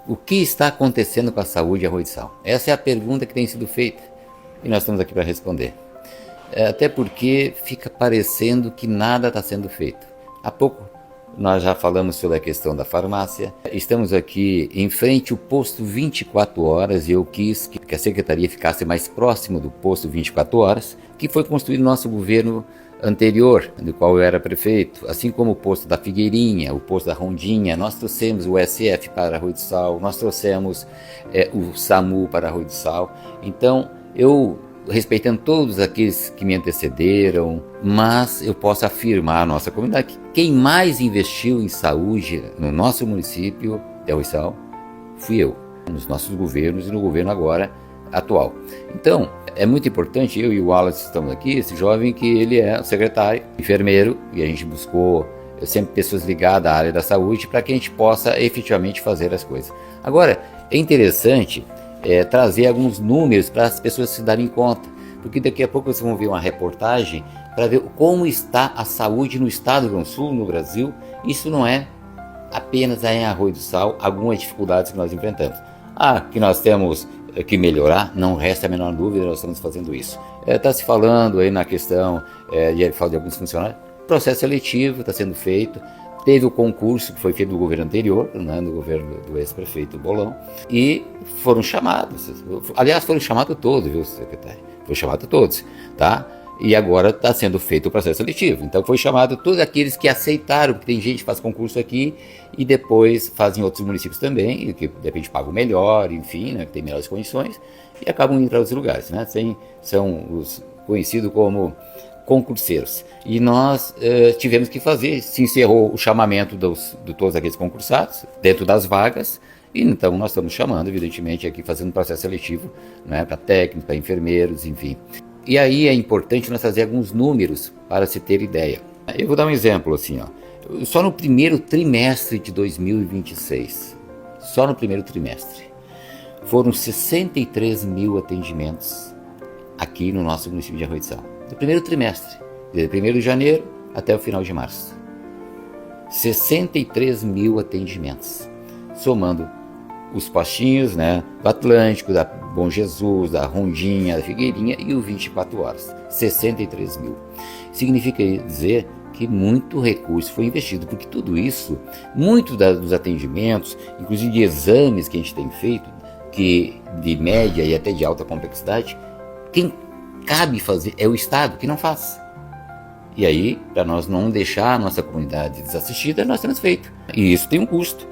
O que está acontecendo com a saúde em Arroio do Sal? Essa é a pergunta que tem sido feita e nós estamos aqui para responder. Até porque fica parecendo que nada está sendo feito. Há pouco nós já falamos sobre a questão da farmácia. Estamos aqui em frente ao posto 24 horas e eu quis que a secretaria ficasse mais próximo do posto 24 horas, que foi construído no nosso governo anterior, do qual eu era prefeito, assim como o posto da Figueirinha, o posto da Rondinha. Nós trouxemos o SF para Arroio do Sal, nós trouxemos o SAMU para Arroio do Sal. Então, eu, respeitando todos aqueles que me antecederam, mas eu posso afirmar à nossa comunidade que quem mais investiu em saúde no nosso município de Arroio do Sal fui eu, nos nossos governos e no governo agora atual. Então, é muito importante, eu e o Wallace estamos aqui, esse jovem que ele é secretário, enfermeiro, e a gente buscou sempre pessoas ligadas à área da saúde para que a gente possa efetivamente fazer as coisas. Agora, é interessante trazer alguns números para as pessoas se darem conta, porque daqui a pouco vocês vão ver uma reportagem para ver como está a saúde no estado do Rio Grande do Sul, no Brasil. Isso não é apenas em Arroio do Sal, algumas dificuldades que nós enfrentamos. Que nós temos que melhorar, não resta a menor dúvida, nós estamos fazendo isso. Está se falando aí na questão de alguns funcionários, processo seletivo está sendo feito, teve o concurso que foi feito no governo anterior, né, no governo do ex-prefeito Bolão, e foram chamados, aliás foram chamados todos, viu, secretário? Foram chamados todos, tá? E agora está sendo feito o processo seletivo. Então foi chamado todos aqueles que aceitaram, porque tem gente que faz concurso aqui e depois faz em outros municípios também, que de repente pagam melhor, enfim, né, que tem melhores condições, e acabam indo para outros lugares, né? São os conhecidos como concurseiros. E nós tivemos que fazer, se encerrou o chamamento de todos aqueles concursados, dentro das vagas, e então nós estamos chamando, evidentemente, aqui fazendo um processo seletivo, né, para técnicos, para enfermeiros, enfim. E aí é importante nós trazer alguns números para se ter ideia. Eu vou dar um exemplo assim, ó. Só no primeiro trimestre de 2026, só no primeiro trimestre, foram 63 mil atendimentos aqui no nosso município de Arroio do Sal. No primeiro trimestre, de 1º de janeiro até o final de março. 63 mil atendimentos, somando os postinhos, né, do Atlântico, da Bom Jesus, da Rondinha, da Figueirinha e o 24 horas, 63 mil. Significa dizer que muito recurso foi investido, porque tudo isso, muito dos atendimentos, inclusive de exames que a gente tem feito, que de média e até de alta complexidade, quem cabe fazer é o Estado, que não faz. E aí, para nós não deixar a nossa comunidade desassistida, nós temos feito. E isso tem um custo.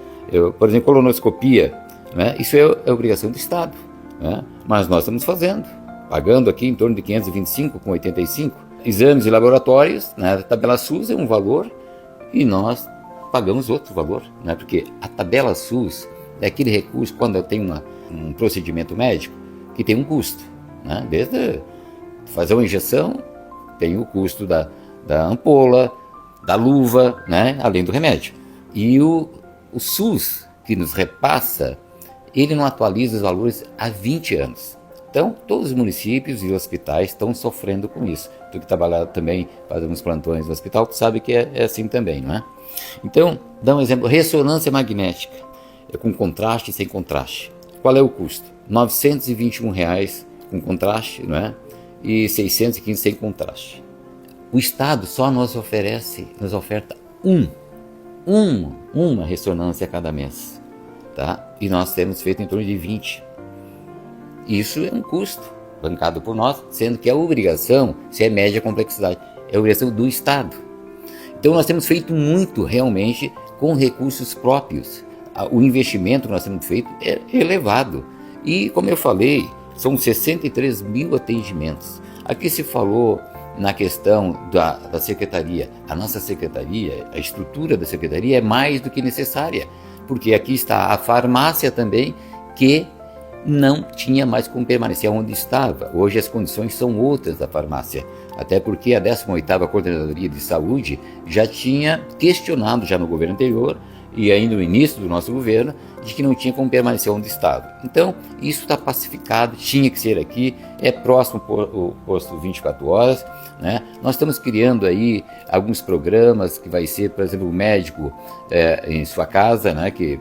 Por exemplo, colonoscopia, né? Isso é obrigação do Estado, né? Mas nós estamos fazendo, pagando aqui em torno de 525,85. Exames e laboratórios, né? A tabela SUS é um valor e nós pagamos outro valor, né? Porque a tabela SUS é aquele recurso quando tem um procedimento médico que tem um custo, né? Desde fazer uma injeção, tem o custo da ampola, da luva, né? Além do remédio. E o SUS, que nos repassa, ele não atualiza os valores há 20 anos. Então, todos os municípios e hospitais estão sofrendo com isso. Tu que trabalha também, faz uns plantões no hospital, tu sabe que é assim também, não é? Então, dá um exemplo, ressonância magnética, com contraste e sem contraste. Qual é o custo? R$ 921 com contraste, não é? E 615 sem contraste. O Estado só nos oferta uma ressonância a cada mês, tá? E nós temos feito em torno de 20. Isso é um custo bancado por nós, sendo que a obrigação, se é média complexidade, é a obrigação do Estado. Então nós temos feito muito realmente com recursos próprios. O investimento que nós temos feito é elevado. E como eu falei, são 63 mil atendimentos. Aqui se falou na questão da secretaria. A nossa secretaria, a estrutura da secretaria é mais do que necessária, porque aqui está a farmácia também, que não tinha mais como permanecer onde estava. Hoje as condições são outras da farmácia, até porque a 18ª Coordenadoria de Saúde já tinha questionado já no governo anterior e ainda no início do nosso governo, de que não tinha como permanecer onde estava. Então, isso está pacificado, tinha que ser aqui, é próximo o posto 24 horas, né? Nós estamos criando aí alguns programas que vai ser, por exemplo, o médico em sua casa, né? Que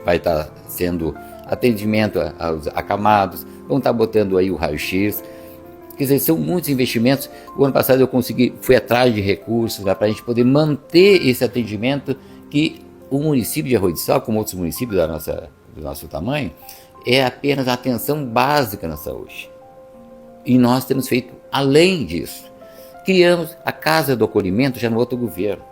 vai estar sendo atendimento aos acamados, vão estar botando aí o raio-x. Quer dizer, são muitos investimentos. O ano passado eu fui atrás de recursos para a gente poder manter esse atendimento que o município de Arroio do Sal, como outros municípios do nosso tamanho, é apenas a atenção básica na saúde. E nós temos feito além disso. Criamos a Casa do Acolhimento já no outro governo.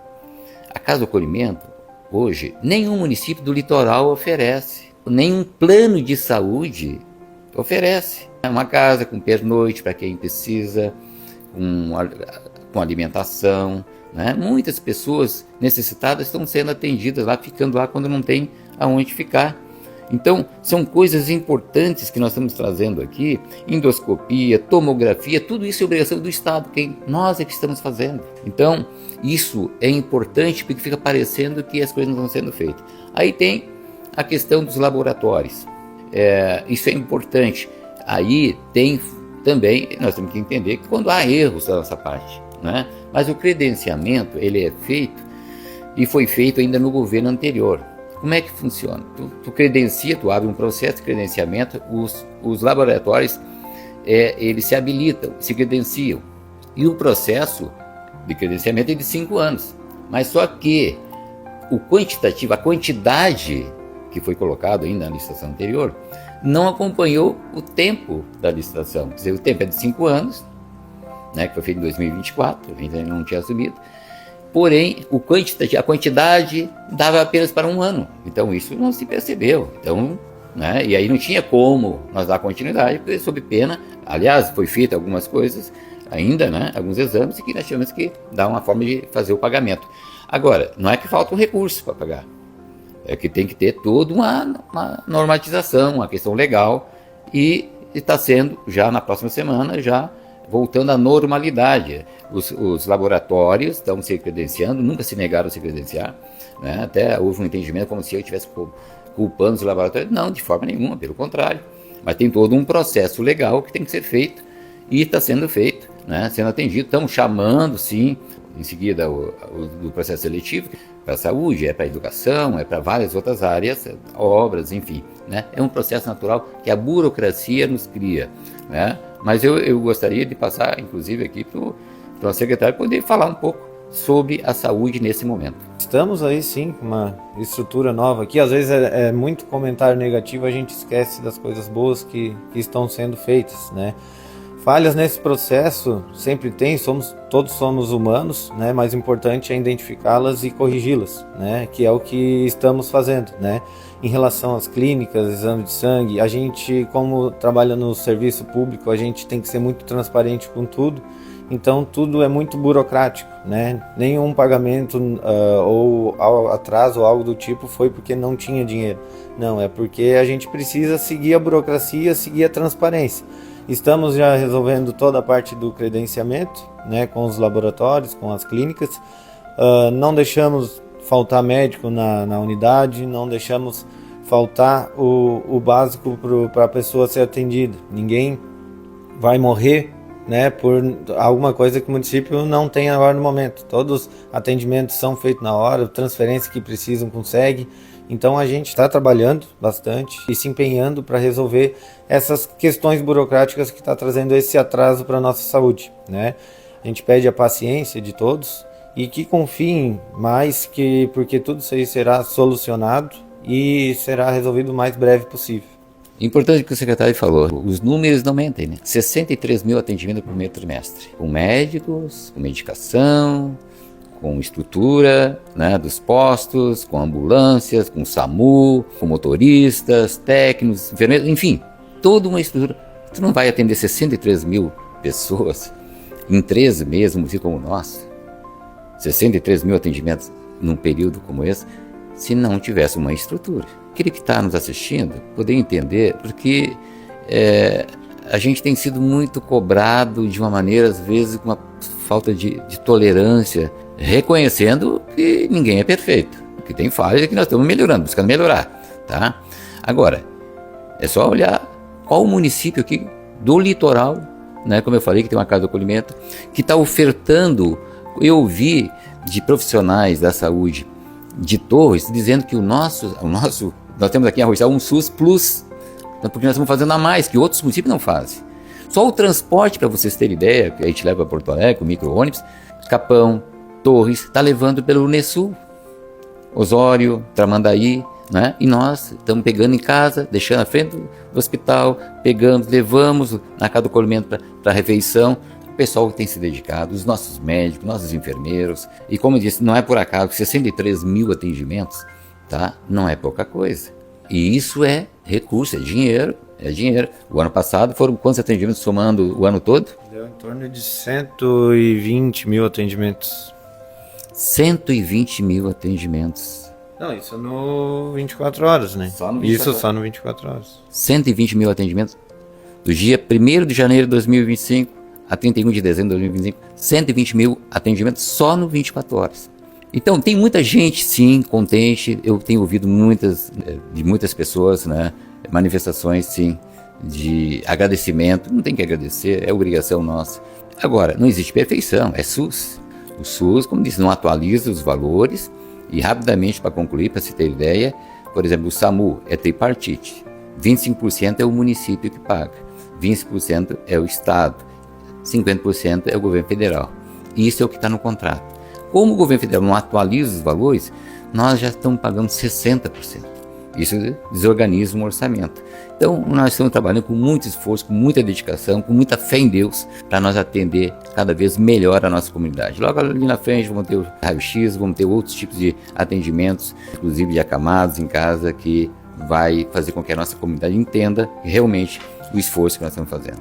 A Casa do Acolhimento, hoje, nenhum município do litoral oferece. Nenhum plano de saúde oferece. É uma casa com pernoite para quem precisa, com alimentação, né? Muitas pessoas necessitadas estão sendo atendidas lá, ficando lá quando não tem aonde ficar. Então, são coisas importantes que nós estamos trazendo aqui, endoscopia, tomografia, tudo isso é obrigação do Estado, nós é que estamos fazendo. Então, isso é importante porque fica parecendo que as coisas não estão sendo feitas. Aí tem a questão dos laboratórios, isso é importante. Aí tem também, nós temos que entender que quando há erros da nossa parte, né? Mas o credenciamento, ele é feito e foi feito ainda no governo anterior. Como é que funciona? Tu credencia, tu abre um processo de credenciamento, os laboratórios, eles se habilitam, se credenciam. E o processo de credenciamento é de 5 anos. Mas só que o quantitativo, a quantidade que foi colocado ainda na licitação anterior, não acompanhou o tempo da licitação. Quer dizer, o tempo é de 5 anos, né, que foi feito em 2024, a gente ainda não tinha assumido. Porém, a quantidade dava apenas para 1 ano. Então, isso não se percebeu. Então, né, e aí não tinha como nós dar continuidade, porque sob pena, aliás, foi feito algumas coisas ainda, né, alguns exames, e que nós tivemos que dar uma forma de fazer o pagamento. Agora, não é que falta um recurso para pagar. É que tem que ter toda uma normatização, uma questão legal, e está sendo, já na próxima semana, já voltando à normalidade. Os laboratórios estão se credenciando, nunca se negaram a se credenciar, né? Até houve um entendimento como se eu estivesse culpando os laboratórios. Não, de forma nenhuma, pelo contrário. Mas tem todo um processo legal que tem que ser feito e está sendo feito, né? Sendo atendido. Estamos chamando, sim, em seguida do processo seletivo para a saúde, para a educação, para várias outras áreas, obras, enfim, né? É um processo natural que a burocracia nos cria, né? Mas eu gostaria de passar, inclusive, aqui para o nosso secretário poder falar um pouco sobre a saúde nesse momento. Estamos aí sim com uma estrutura nova aqui. Às vezes é muito comentário negativo, a gente esquece das coisas boas que estão sendo feitas, né? Falhas nesse processo sempre tem, todos somos humanos, né? Mas o importante é identificá-las e corrigi-las, né? Que é o que estamos fazendo, né? Em relação às clínicas, exame de sangue, a gente, como trabalha no serviço público, a gente tem que ser muito transparente com tudo, então tudo é muito burocrático, né? Nenhum pagamento ou atraso ou algo do tipo foi porque não tinha dinheiro, não, é porque a gente precisa seguir a burocracia, seguir a transparência. Estamos já resolvendo toda a parte do credenciamento, né, com os laboratórios, com as clínicas, não deixamos faltar médico na unidade, não deixamos faltar o básico para a pessoa ser atendida. Ninguém vai morrer, né, por alguma coisa que o município não tem agora no momento. Todos os atendimentos são feitos na hora, transferência que precisam consegue. Então a gente está trabalhando bastante e se empenhando para resolver essas questões burocráticas que está trazendo esse atraso para a nossa saúde, né? A gente pede a paciência de todos e que confiem mais, porque tudo isso aí será solucionado e será resolvido o mais breve possível. Importante que o secretário falou, os números não mentem, né? 63 mil atendimentos no primeiro trimestre, com médicos, com medicação, com estrutura, né, dos postos, com ambulâncias, com SAMU, com motoristas, técnicos, enfermeiros, enfim, toda uma estrutura. Tu não vai atender 63 mil pessoas em 13 meses, um município como o nosso, 63 mil atendimentos num período como esse, se não tivesse uma estrutura. Aquele que está nos assistindo poder entender, porque a gente tem sido muito cobrado de uma maneira, às vezes, com uma falta de tolerância, reconhecendo que ninguém é perfeito, que tem falhas e que nós estamos melhorando, buscando melhorar, tá? Agora, é só olhar qual o município aqui do litoral, né, como eu falei, que tem uma casa de acolhimento, que está ofertando. Eu ouvi de profissionais da saúde de Torres dizendo que nós temos aqui em Arroiçal um SUS Plus, porque nós estamos fazendo a mais, que outros municípios não fazem. Só o transporte, para vocês terem ideia, que a gente leva para Porto Alegre, o micro-ônibus, Capão, Torres, está levando pelo Unesul, Osório, Tramandaí, né? E nós estamos pegando em casa, deixando à frente do hospital, pegamos, levamos na casa do acolhimento para a refeição. O pessoal que tem se dedicado, os nossos médicos, nossos enfermeiros, e como eu disse, não é por acaso, 63 mil atendimentos, tá? Não é pouca coisa. E isso é recurso, é dinheiro. O ano passado foram quantos atendimentos somando o ano todo? Deu em torno de 120 mil atendimentos. 120 mil atendimentos. Não, isso no 24 horas, né? Só no 24 isso só no 24 horas. 120 mil atendimentos. Do dia 1º de janeiro de 2025 a 31 de dezembro de 2025. 120 mil atendimentos só no 24 horas. Então, tem muita gente, sim, contente. Eu tenho ouvido de muitas pessoas, né? Manifestações, sim, de agradecimento. Não tem que agradecer, é obrigação nossa. Agora, não existe perfeição, é SUS. O SUS, como disse, não atualiza os valores. E rapidamente, para concluir, para se ter ideia, por exemplo, o SAMU é tripartite. 25% é o município que paga, 20% é o Estado, 50% é o governo federal. Isso é o que está no contrato. Como o governo federal não atualiza os valores, nós já estamos pagando 60%. Isso desorganiza o orçamento. Então, nós estamos trabalhando com muito esforço, com muita dedicação, com muita fé em Deus, para nós atender cada vez melhor a nossa comunidade. Logo ali na frente vamos ter o raio-x, vamos ter outros tipos de atendimentos, inclusive de acamados em casa, que vai fazer com que a nossa comunidade entenda realmente o esforço que nós estamos fazendo.